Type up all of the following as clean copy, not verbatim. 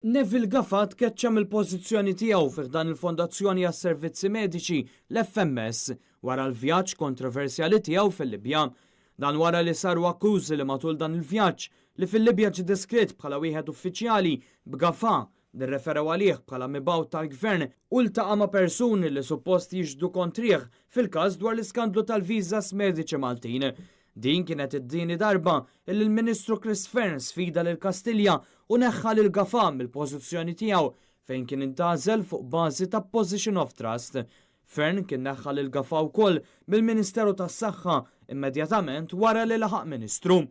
Neville Gafà tkeċċa mill-pożizzjoni tiegħu fi ħdan il-Fondazzjoni għas-Servizzi Mediċi l-FMS wara l-vjaġġ kontroversjali tiegħu fil-Libja. Dan wara li saru akkużi li matul dan il-vjaġġ li fil-Libja ġie deskritt bħala wieħed uffiċjali b'Gafà nirreferew għalih bħala mibgħut tal-Gvern u ltaqa' ma' persuni li suppost jiġdu kontrih fil-każ dwar l-iskandlu tal-viżas mediċi Maltin. Din kienet id-tieni darba illi l-Ministru Chris Fearne sfida lil Kastilja u neħħa lil Gafà mill-pożizzjoni tiegħu fejn kien intgħażel fuq bażi ta' position of trust. Fearne kien neħħa lil Gafà wkoll mill-Ministeru tas-Saħħa immedjatament wara li laħaq Ministru.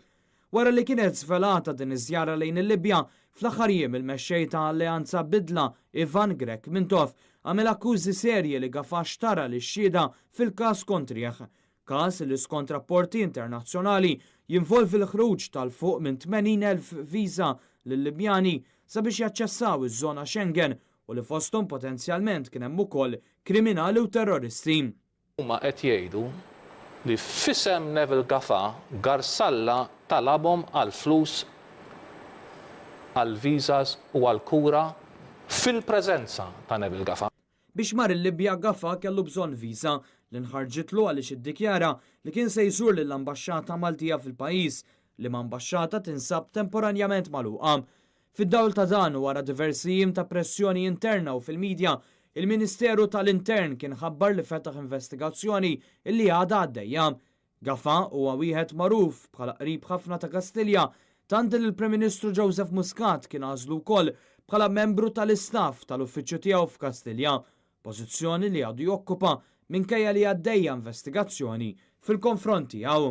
Wara li kienet żvelata din iż-żjara lejn il-Libja, fl-aħħar jiem il-mexxej ta' Alleanza Bidla Ivan Grek Mintoff għamel akkużi serji li Gafà xtara li xhieda fil-każ kontrih. Każ li skont rapporti internazzjonali jinvolvi l-ħruġ tal-fuq minn 80,000 viża lill-Libjani sabiex jaċċessaw iż-żona Schengen u li fosthom potenzjalment kien hemm ukoll kriminali u terroristi. Huma qed jgħidu li f'isem Neville Gafà Garsalla talabhom għal flus għal viżas u għal kura fil-preżenza ta' Neville Gafà. Biex mar il-Libja Gafà kellu bżonn viża li nħarġitlu għaliex iddikjara li kien se jżur lill-ambaxxata Maltija fil-pajjiż li ma' ambaxxata tinsab temporanjament magħluqa. Fid-dawl ta' dan u wara diversi jiem ta' pressjoni interna u fil-medja, il-Ministeru tal-Intern kien ħabbar li fetaħ investigazzjoni illi għadha għaddejja. Gafà huwa wieħed magħruf bħala qrib ħafna ta' Kastilja, tant li l-Prim Ministru Joseph Muscat kien għażlu wkoll bħala membru tal-istaff tal-uffiċċju tiegħu f'Kastilja, pożizzjoni li għadu jokkupa minkejja li għaddejja investigazzjoni fil-konfront tiegħu.